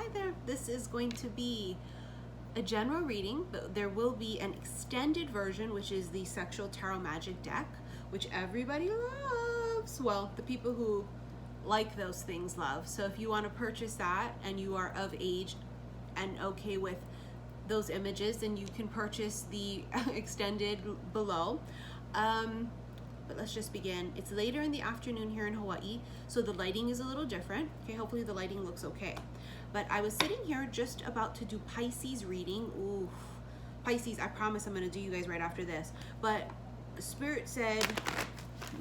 Hi there. This is going to be a general reading, but there will be an extended version, which is the Sexual Tarot Magic deck, which everybody loves. Well, the people who like those things love. So if you want to purchase that and you are of age and okay with those images, then you can purchase the extended below. But let's just begin. It's later in the afternoon here in Hawaii, so the lighting is a little different. Okay, hopefully the lighting looks okay. But I was sitting here just about to do Pisces reading. Ooh, Pisces, I promise I'm gonna do you guys right after this. But Spirit said,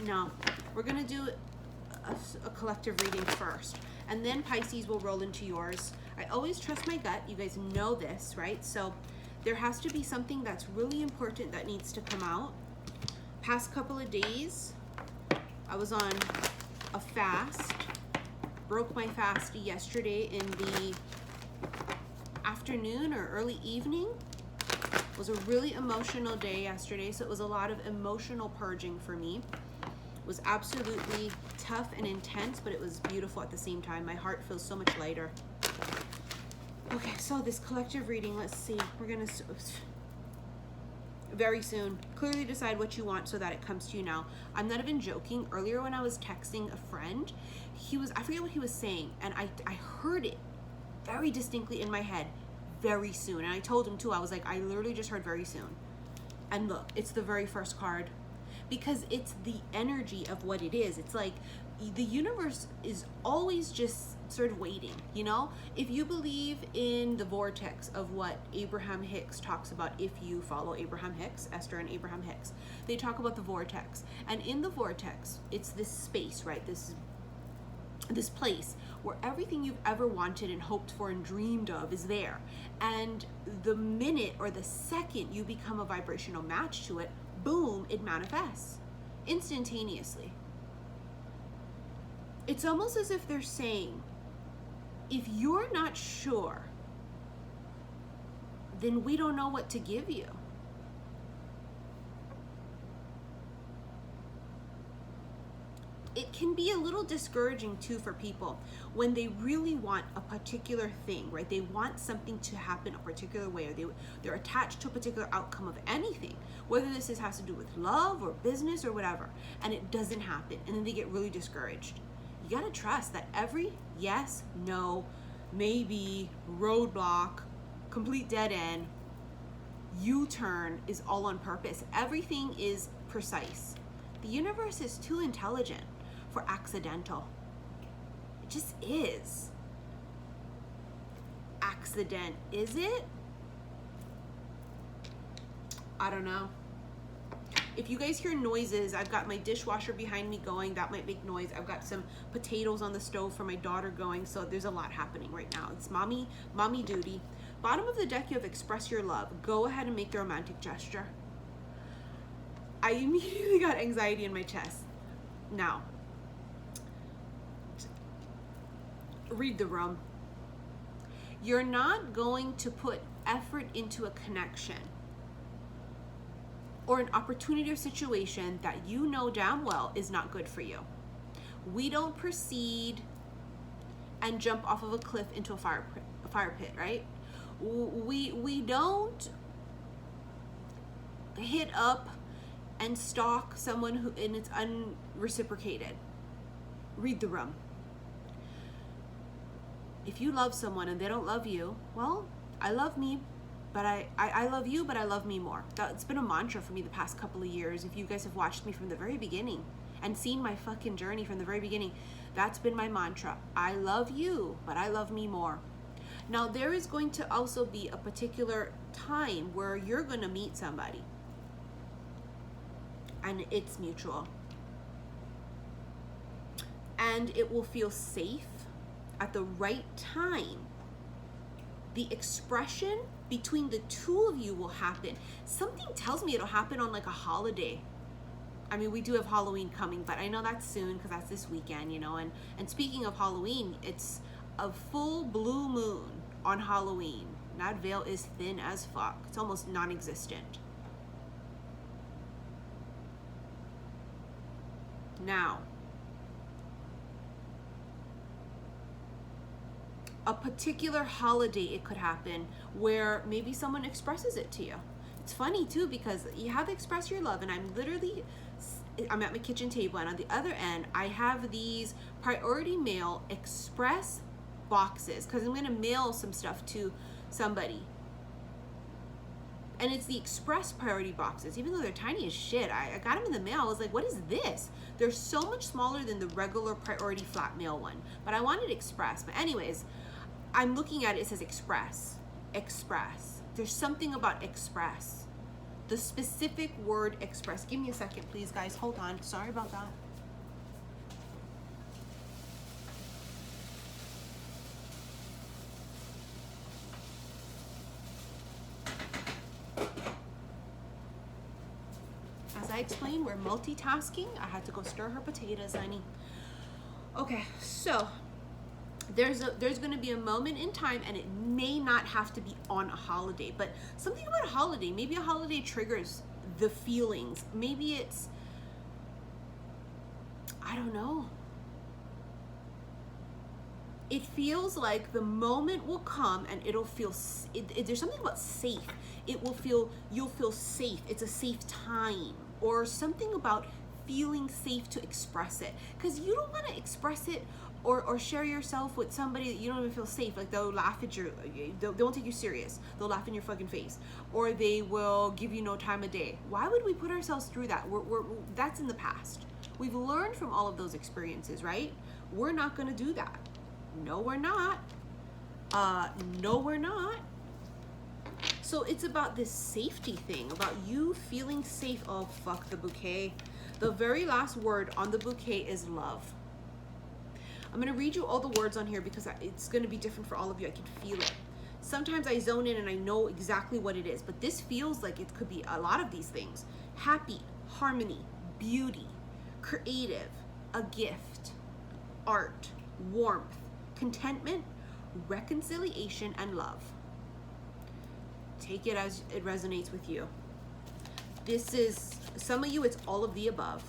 no, we're gonna do a collective reading first. And then Pisces will roll into yours. I always trust my gut, you guys know this, right? So there has to be something that's really important that needs to come out. Past couple of days, I was on a fast, broke my fast yesterday in the afternoon or early evening. It was a really emotional day yesterday, so it was a lot of emotional purging for me. It was absolutely tough and intense, but it was beautiful at the same time. My heart feels so much lighter. Okay, so this collective reading, let's see. We're gonna very soon clearly decide what you want so that it comes to you now. I'm not even joking. Earlier when I was texting a friend, I forget what he was saying, and I heard it very distinctly in my head, very soon. And I told him too, I was like, I literally just heard very soon. And look, it's the very first card, because it's the energy of what it is. It's like the universe is always just sort of waiting, you know? If you believe in the vortex of what Abraham Hicks talks about, if you follow Abraham Hicks, Esther and Abraham Hicks, they talk about the vortex. And in the vortex, it's this space, right? This place where everything you've ever wanted and hoped for and dreamed of is there. And the minute or the second you become a vibrational match to it, boom, it manifests instantaneously. It's almost as if they're saying, if you're not sure, then we don't know what to give you. It can be a little discouraging too for people when they really want a particular thing, right? They want something to happen a particular way, or they're attached to a particular outcome of anything, whether this has to do with love or business or whatever, and it doesn't happen, and then they get really discouraged. You gotta trust that every yes, no, maybe, roadblock, complete dead end, U-turn is all on purpose. Everything is precise. The universe is too intelligent for accidental. It just is. Accident, is it? I don't know. If you guys hear noises, I've got my dishwasher behind me going, that might make noise. I've got some potatoes on the stove for my daughter going, so there's a lot happening right now. It's mommy duty. Bottom of the deck, you have express your love. Go ahead and make the romantic gesture. I immediately got anxiety in my chest. Now, read the room. You're not going to put effort into a connection or an opportunity or situation that you know damn well is not good for you. We don't proceed and jump off of a cliff into a fire pit, right? We don't hit up and stalk someone who, and it's unreciprocated. Read the room. If you love someone and they don't love you, well, I love me, but I love you, but I love me more. That's been a mantra for me the past couple of years. If you guys have watched me from the very beginning and seen my fucking journey from the very beginning, that's been my mantra. I love you, but I love me more. Now, there is going to also be a particular time where you're going to meet somebody, and it's mutual. And it will feel safe at the right time. The expression between the two of you will happen. Something tells me it'll happen on like a holiday. I mean, we do have Halloween coming, but I know that's soon because that's this weekend, you know. And speaking of Halloween, it's a full blue moon on Halloween. That veil is thin as fuck. It's almost non-existent. Now, a particular holiday it could happen where maybe someone expresses it to you. It's funny too, because you have to express your love, and I'm at my kitchen table, and on the other end I have these priority mail express boxes because I'm gonna mail some stuff to somebody, and it's the express priority boxes. Even though they're tiny as shit, I got them in the mail. I was like, what is this? They're so much smaller than the regular priority flat mail one, but I wanted express. But anyways, I'm looking at it, it says express. There's something about express, the specific word express. Give me a second, please, guys. Hold on. Sorry about that. As I explained, we're multitasking. I had to go stir her potatoes, honey. Okay, so there's going to be a moment in time, and it may not have to be on a holiday, but something about a holiday. Maybe a holiday triggers the feelings. Maybe it's, I don't know. It feels like the moment will come and it'll feel, there's something about safe. You'll feel safe. It's a safe time, or something about feeling safe to express it, because you don't want to express it or share yourself with somebody that you don't even feel safe. Like, they'll laugh at you, they won't take you serious, they'll laugh in your fucking face, or they will give you no time of day. Why would we put ourselves through that? That's in the past. We've learned from all of those experiences, right? We're not going to do that. No, we're not. No, we're not. So it's about this safety thing, about you feeling safe. Oh, fuck the bouquet. The very last word on the bouquet is love. I'm going to read you all the words on here because it's going to be different for all of you. I can feel it. Sometimes I zone in and I know exactly what it is, but this feels like it could be a lot of these things. Happy, harmony, beauty, creative, a gift, art, warmth, contentment, reconciliation, and love. Take it as it resonates with you. This is, some of you, it's all of the above.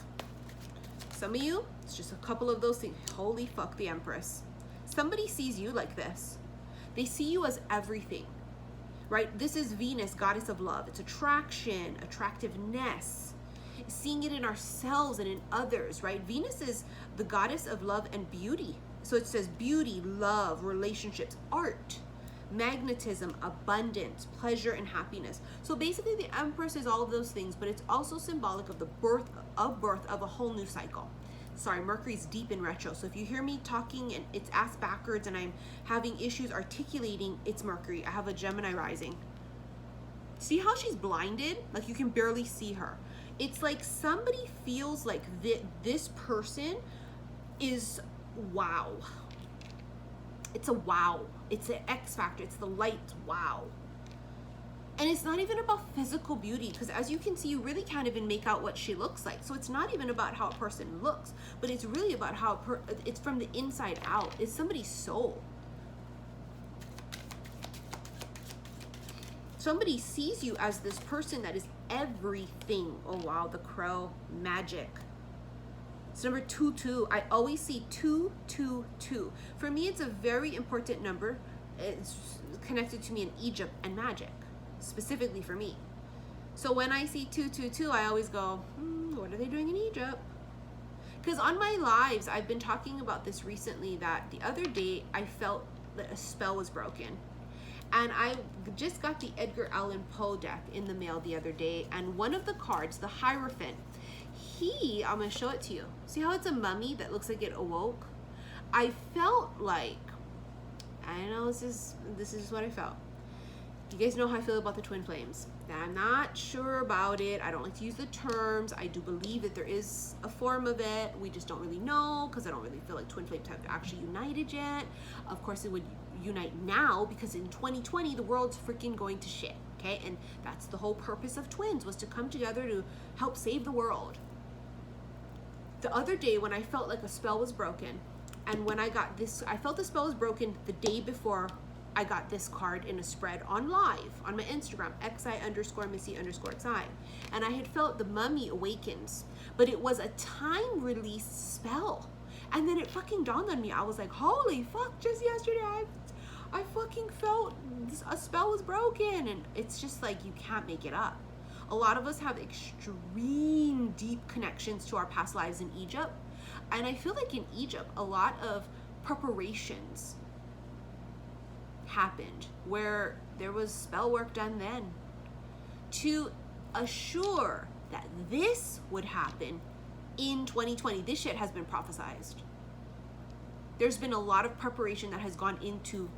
Some of you, it's just a couple of those things. Holy fuck, the Empress. Somebody sees you like this. They see you as everything, right? This is Venus, goddess of love. It's attraction, attractiveness, seeing it in ourselves and in others, right? Venus is the goddess of love and beauty. So it says beauty, love, relationships, art, magnetism, abundance, pleasure, and happiness. So basically the Empress is all of those things, but it's also symbolic of the birth of a whole new cycle. Sorry, Mercury's deep in retro. So if you hear me talking and it's ass backwards and I'm having issues articulating, it's Mercury. I have a Gemini rising. See how she's blinded? Like, you can barely see her. It's like somebody feels like this person is wow. It's a wow. It's an X factor. It's the light. Wow. And it's not even about physical beauty, because as you can see, you really can't even make out what she looks like. So it's not even about how a person looks, but it's really about how it's from the inside out. It's somebody's soul. Somebody sees you as this person that is everything. Oh wow, the crow, magic. It's number 22. I always see 222. For me, it's a very important number. It's connected to me in Egypt and magic, specifically for me. So when I see 222, I always go, what are they doing in Egypt? Because on my lives, I've been talking about this recently, that the other day I felt that a spell was broken. And I just got the Edgar Allan Poe deck in the mail the other day, and one of the cards, the Hierophant, I'm going to show it to you. See how it's a mummy that looks like it awoke? I felt like, I know this is what I felt. You guys know how I feel about the twin flames. I'm not sure about it. I don't like to use the terms. I do believe that there is a form of it. We just don't really know, because I don't really feel like twin flames have actually united yet. Of course, it would unite now, because in 2020, the world's freaking going to shit. Okay, and that's the whole purpose of twins, was to come together to help save the world. The other day when I felt like a spell was broken, and when I got this, I felt the spell was broken the day before I got this card in a spread on live on my Instagram, xi_missy_xi, and I had felt the mummy awakens, but it was a time release spell. And then it fucking dawned on me. I was like, holy fuck, just yesterday a spell was broken, and it's just like you can't make it up. A lot of us have extreme deep connections to our past lives in Egypt, and I feel like in Egypt a lot of preparations happened where there was spell work done then to assure that this would happen in 2020. This shit has been prophesized. There's been a lot of preparation that has gone into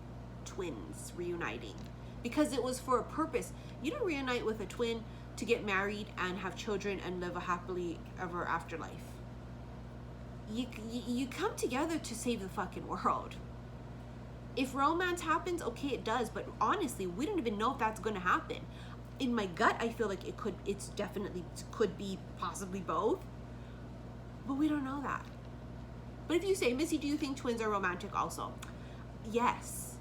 twins reuniting because it was for a purpose. You don't reunite with a twin to get married and have children and live a happily ever after life. You come together to save the fucking world. If romance happens, okay, it does, but honestly, we don't even know if that's going to happen. In my gut, I feel like it's definitely could be possibly both, but we don't know that. But if you say, Missy, do you think twins are romantic also? Yes,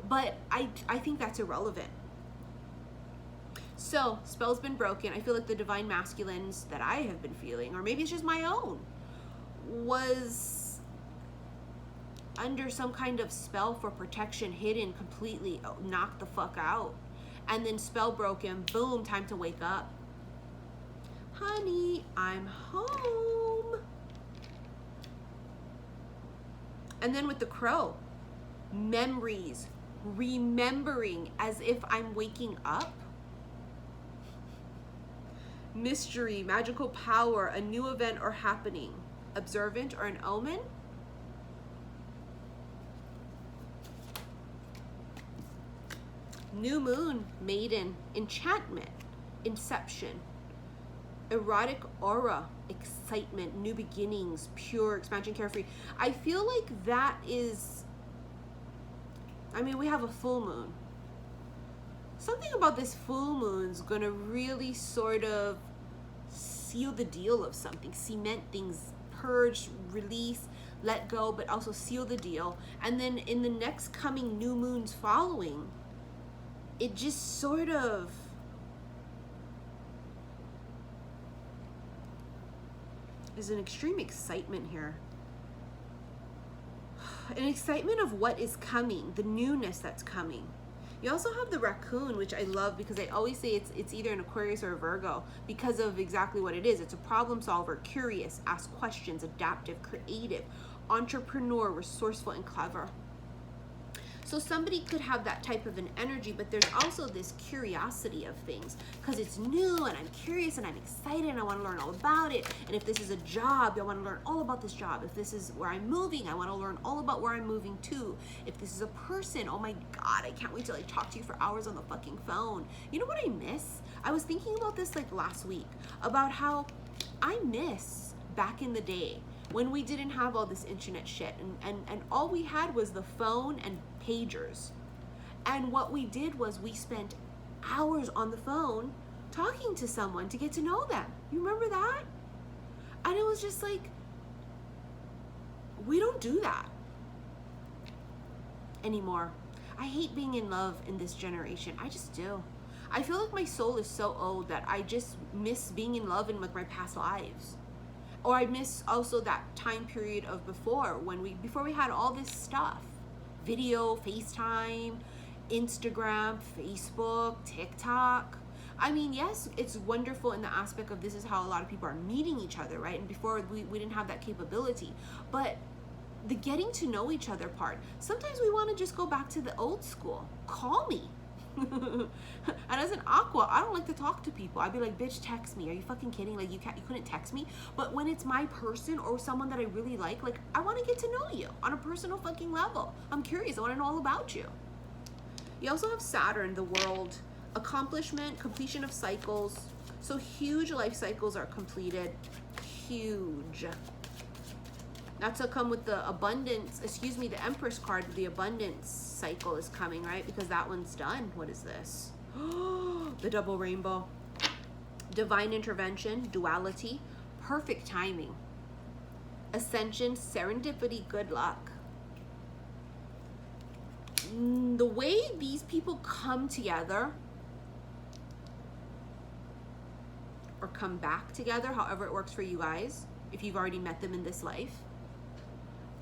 but I think that's irrelevant. So, spell's been broken. I feel like the divine masculines that I have been feeling, or maybe it's just my own, was under some kind of spell for protection, hidden completely, knocked the fuck out. And then spell broken, boom, time to wake up. Honey, I'm home. And then with the crow, memories, remembering as if I'm waking up. Mystery, magical power, a new event or happening, observant or an omen. New moon, maiden, enchantment, inception, erotic aura, excitement, new beginnings, pure expansion, carefree. I feel like that is, I mean, we have a full moon. Something about this full moon's gonna really sort of seal the deal of something, cement things, purge, release, let go, but also seal the deal. And then in the next coming new moons following, it just sort of is an extreme excitement here. An excitement of what is coming, the newness that's coming. You also have the raccoon, which I love because I always say it's either an Aquarius or a Virgo because of exactly what it is. It's a problem solver, curious, asks questions, adaptive, creative, entrepreneur, resourceful, and clever. So somebody could have that type of an energy, but there's also this curiosity of things because it's new and I'm curious and I'm excited and I want to learn all about it. And if this is a job, I want to learn all about this job. If this is where I'm moving, I want to learn all about where I'm moving to. If this is a person, oh my God, I can't wait till I talk to you for hours on the fucking phone. You know what I miss? I was thinking about this like last week about how I miss back in the day when we didn't have all this internet shit and all we had was the phone and pagers. And what we did was we spent hours on the phone talking to someone to get to know them. You remember that? And it was just like, we don't do that anymore. I hate being in love in this generation. I just do. I feel like my soul is so old that I just miss being in love in like my past lives. Or I miss also that time period of before we had all this stuff. Video, FaceTime, Instagram, Facebook, TikTok. I mean, yes, it's wonderful in the aspect of this is how a lot of people are meeting each other, right? And before we didn't have that capability. But the getting to know each other part, sometimes we want to just go back to the old school. Call me. And as an aqua, I don't like to talk to people. I'd be like, bitch, text me. Are you fucking kidding? Like you couldn't text me. But when it's my person or someone that I really like I want to get to know you on a personal fucking level. I'm curious. I want to know all about you. You also have Saturn, the world, accomplishment, completion of cycles. So huge life cycles are completed. Huge. That's to come with the abundance, the Empress card, the abundance cycle is coming, right? Because that one's done. What is this? The double rainbow. Divine intervention, duality, perfect timing. Ascension, serendipity, good luck. The way these people come together or come back together, however it works for you guys, if you've already met them in this life,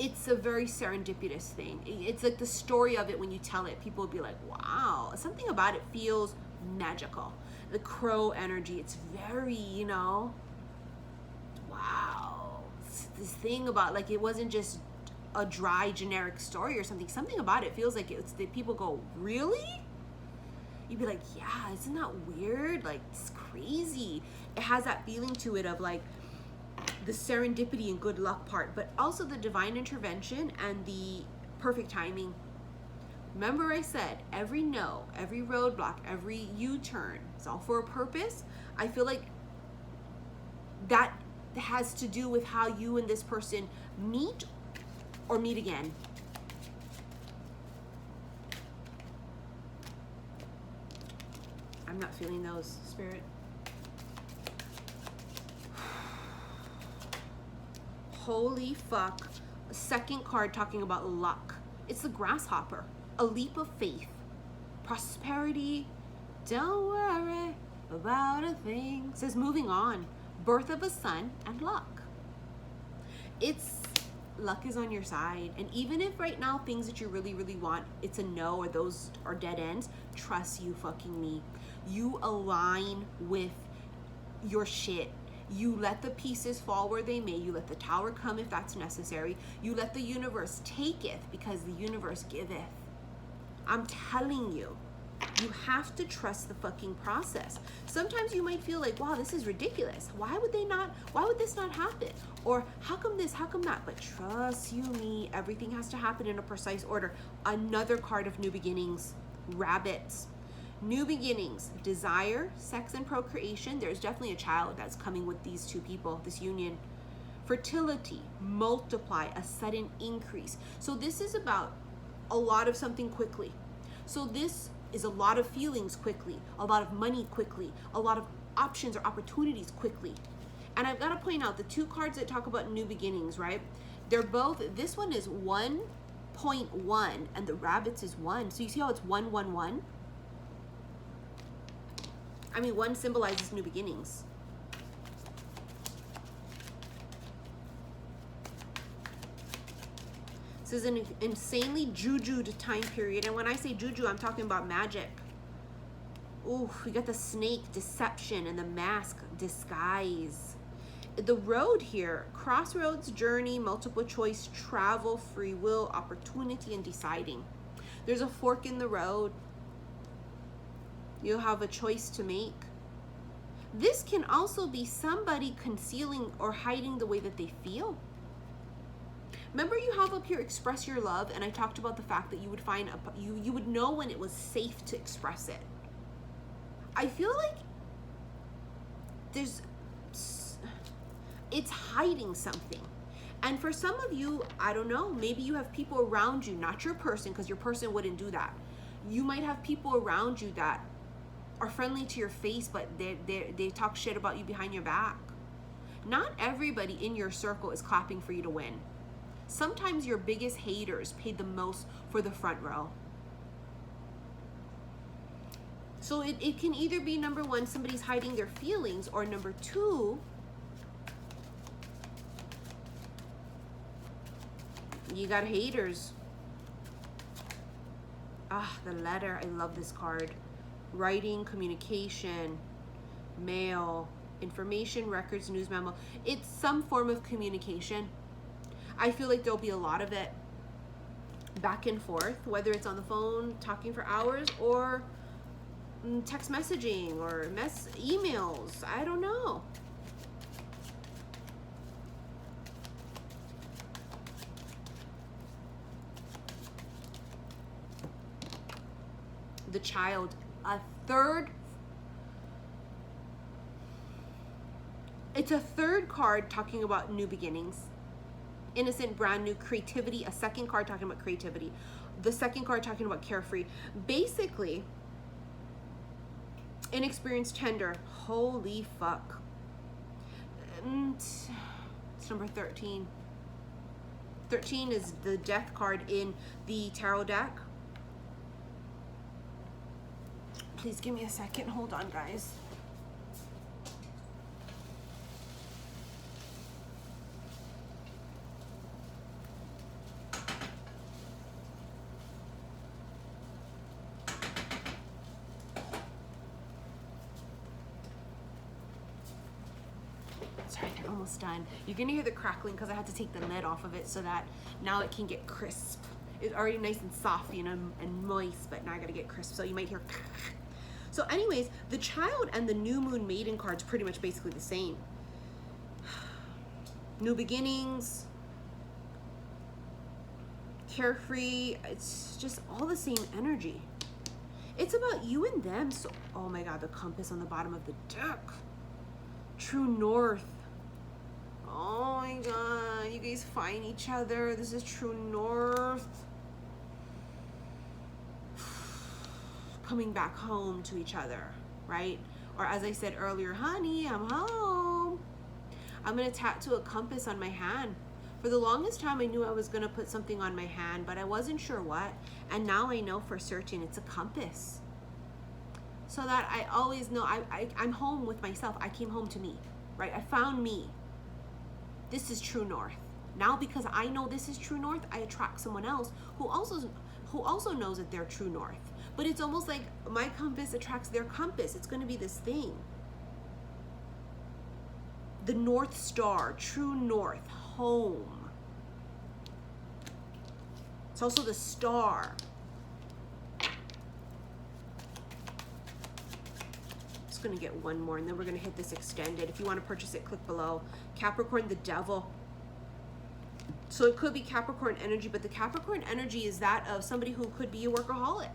it's a very serendipitous thing. It's like the story of it, when you tell it, people will be like, wow, something about it feels magical. The crow energy, it's very, you know, wow. It's this thing about, like, it wasn't just a dry generic story or something. Something about it feels like it's that people go, really? You'd be like, yeah, isn't that weird? Like, it's crazy. It has that feeling to it of like the serendipity and good luck part, but also the divine intervention and the perfect timing. Remember I said, every no, every roadblock, every U-turn, it's all for a purpose. I feel like that has to do with how you and this person meet or meet again. I'm not feeling those, Spirit. Holy fuck. Second card talking about luck. It's the grasshopper. A leap of faith. Prosperity. Don't worry about a thing. It says moving on. Birth of a son and luck. It's luck is on your side. And even if right now things that you really, really want, it's a no, or those are dead ends, trust you fucking me. You align with your shit. You let the pieces fall where they may. You let the tower come if that's necessary. You let the universe taketh, because the universe giveth. I'm telling you, you have to trust the fucking process. Sometimes you might feel like, wow, this is ridiculous. Why would this not happen? Or how come this, how come that? But trust you me, everything has to happen in a precise order. Another card of new beginnings, rabbits. New beginnings, desire, sex, and procreation. There's definitely a child that's coming with these two people, this union. Fertility, multiply, a sudden increase. So this is about a lot of something quickly. So this is a lot of feelings quickly, a lot of money quickly, a lot of options or opportunities quickly. And I've got to point out the two cards that talk about new beginnings, right? They're both, this one is 1.1 and the rabbits is 1. So you see how it's 1, 1, 1? I mean, 1 symbolizes new beginnings. This is an insanely jujued time period. And when I say juju, I'm talking about magic. Ooh, we got the snake, deception, and the mask, disguise. The road here, crossroads, journey, multiple choice, travel, free will, opportunity, and deciding. There's a fork in the road. You'll have a choice to make. This can also be somebody concealing or hiding the way that they feel. Remember, you have up here express your love, and I talked about the fact that you would find you would know when it was safe to express it. I feel like it's hiding something. And for some of you, I don't know, maybe you have people around you, not your person, because your person wouldn't do that. You might have people around you that are friendly to your face, but they talk shit about you behind your back. Not everybody in your circle is clapping for you to win. Sometimes your biggest haters paid the most for the front row. So it can either be, number one, somebody's hiding their feelings, or number two, you got haters. Ah, the letter, I love this card. Writing, communication, mail, information, records, news memo. It's some form of communication. I feel like there'll be a lot of it back and forth, whether it's on the phone, talking for hours, or text messaging, or emails. I don't know. The child, it's a third card talking about new beginnings. Innocent, brand new, creativity. A second card talking about creativity. The second card talking about carefree. Basically, inexperienced, tender. Holy fuck. It's number 13. 13 is the death card in the tarot deck. Please give me a second. Hold on, guys. almost done. You're gonna hear the crackling because I had to take the lid off of it so that now it can get crisp. It's already nice and soft, you know, and moist, but now I gotta get crisp, so you might hear. So anyways, the Child and the New Moon Maiden card's pretty much basically the same. New beginnings, carefree, it's just all the same energy. It's about you and them. So, oh my God, the compass on the bottom of the deck. True North. Oh my God, you guys find each other. This is True North. Coming back home to each other, right? Or as I said earlier, honey, I'm home. I'm gonna tattoo a compass on my hand. For the longest time, I knew I was gonna put something on my hand, but I wasn't sure what. And now I know for certain it's a compass. So that I always know I'm home with myself. I came home to me, right? I found me. This is True North. Now because I know this is True North, I attract someone else who also knows that they're True North. But it's almost like my compass attracts their compass. It's going to be this thing. The North Star, True North, home. It's also the star. Just going to get one more and then we're going to hit this extended. If you want to purchase it, click below. Capricorn, the Devil. So it could be Capricorn energy, but the Capricorn energy is that of somebody who could be a workaholic.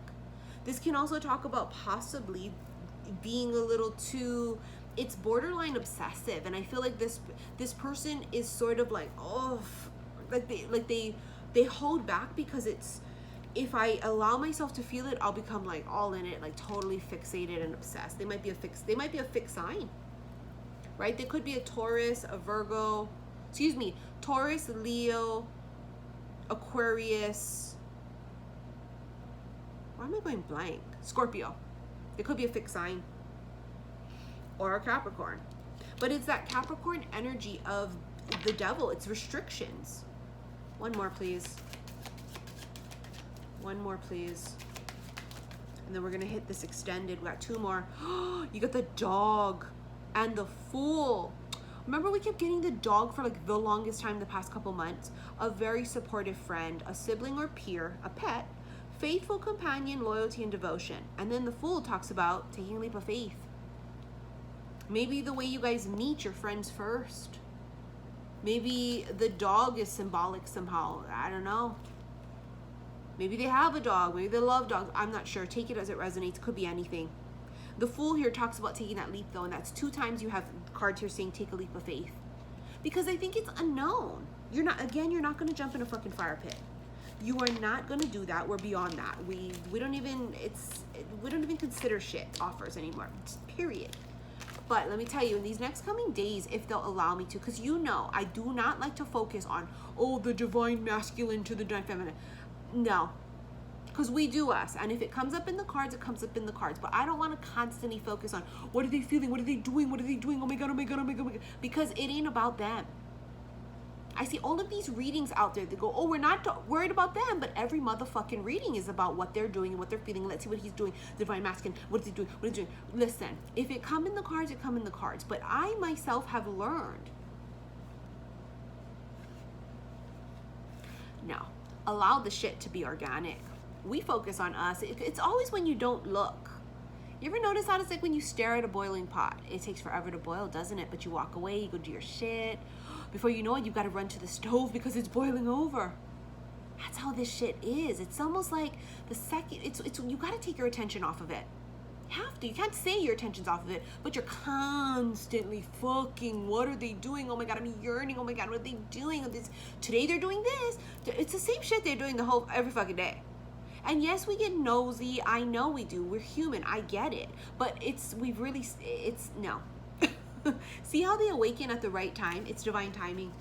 This can also talk about possibly being a little too, it's borderline obsessive. And I feel like this person is sort of like, oh, like they hold back because it's, if I allow myself to feel it, I'll become like all in it, like totally fixated and obsessed. They might be a fixed sign, right? They could be a Taurus, a Virgo, Taurus, Leo, Aquarius. Why am I going blank? Scorpio. It could be a fixed sign or a Capricorn. But it's that Capricorn energy of the devil. It's restrictions. One more, please. One more, please. And then we're going to hit this extended. We got two more. You got the Dog and the Fool. Remember, we kept getting the Dog for like the longest time the past couple months. A very supportive friend, a sibling or peer, a pet, faithful companion, loyalty, and devotion. And then the Fool talks about taking a leap of faith. Maybe the way you guys meet your friends first. Maybe the dog is symbolic somehow. I don't know. Maybe they have a dog. Maybe they love dogs. I'm not sure. Take it as it resonates. Could be anything. The Fool here talks about taking that leap though, and that's 2 times you have cards here saying take a leap of faith. Because I think it's unknown. You're not going to jump in a fucking fire pit. You are not going to do that. We're beyond that. We don't even consider shit offers anymore. Just period. But let me tell you, in these next coming days, if they'll allow me to, because you know, I do not like to focus on, oh, the divine masculine to the divine feminine. No, because we do us. And if it comes up in the cards, it comes up in the cards. But I don't want to constantly focus on, what are they feeling? What are they doing? What are they doing? Oh my God, oh my God, oh my God, oh my God. Because it ain't about them. I see all of these readings out there that go, oh, we're not worried about them, but every motherfucking reading is about what they're doing and what they're feeling. Let's see what he's doing. Divine masculine, what is he doing? What is he doing? Listen, if it come in the cards, it come in the cards. But I myself have learned, no, allow the shit to be organic. We focus on us. It's always when you don't look. You ever notice how it's like when you stare at a boiling pot? It takes forever to boil, doesn't it? But you walk away, you go do your shit. Before you know it, you've got to run to the stove because it's boiling over. That's how this shit is. It's almost like the second, it's you got to take your attention off of it. You have to. You can't say your attention's off of it, but you're constantly fucking, what are they doing? Oh my God, I'm yearning. Oh my God, what are they doing? Today they're doing this. It's the same shit they're doing every fucking day. And yes, we get nosy. I know we do. We're human. I get it. But no. See how they awaken at the right time? It's divine timing.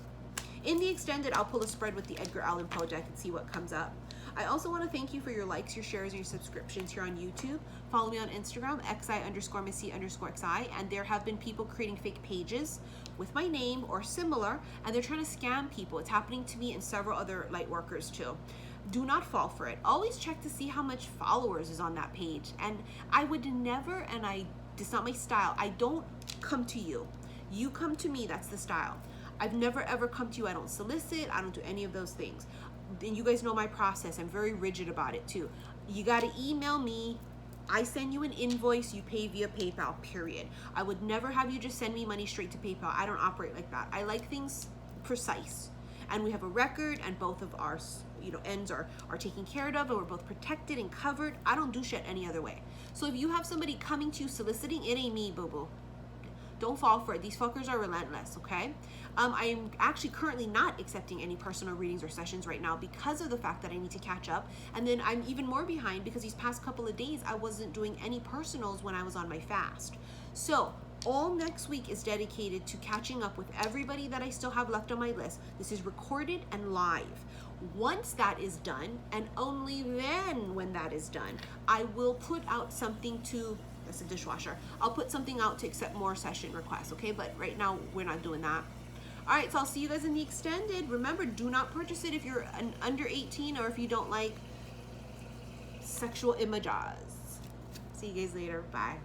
In the extended, I'll pull a spread with the Edgar Allan Poe deck and see what comes up. I also want to thank you for your likes, your shares, and your subscriptions here on YouTube. Follow me on Instagram, xi_missy_xi, and there have been people creating fake pages with my name or similar, and they're trying to scam people. It's happening to me and several other light workers too. Do not fall for it. Always check to see how much followers is on that page. And I would never, it's not my style. I don't come to you. You come to me. That's the style. I've never ever come to you. I don't solicit. I don't do any of those things. And you guys know my process. I'm very rigid about it too. You got to email me. I send you an invoice, you pay via PayPal, period. I would never have you just send me money straight to PayPal. I don't operate like that. I like things precise. And we have a record, and both of our ends are taken care of, and we're both protected and covered. I don't do shit any other way. So if you have somebody coming to you soliciting, it ain't me, boo-boo. Don't fall for it. These fuckers are relentless, okay? I am actually currently not accepting any personal readings or sessions right now because of the fact that I need to catch up. And then I'm even more behind because these past couple of days, I wasn't doing any personals when I was on my fast. So all next week is dedicated to catching up with everybody that I still have left on my list. This is recorded and live. Once that is done, and only then when that is done, I will put out something to, that's a dishwasher, I'll put something out to accept more session requests, okay? But right now, we're not doing that. All right, so I'll see you guys in the extended. Remember, do not purchase it if you're under 18 or if you don't like sexual images. See you guys later. Bye.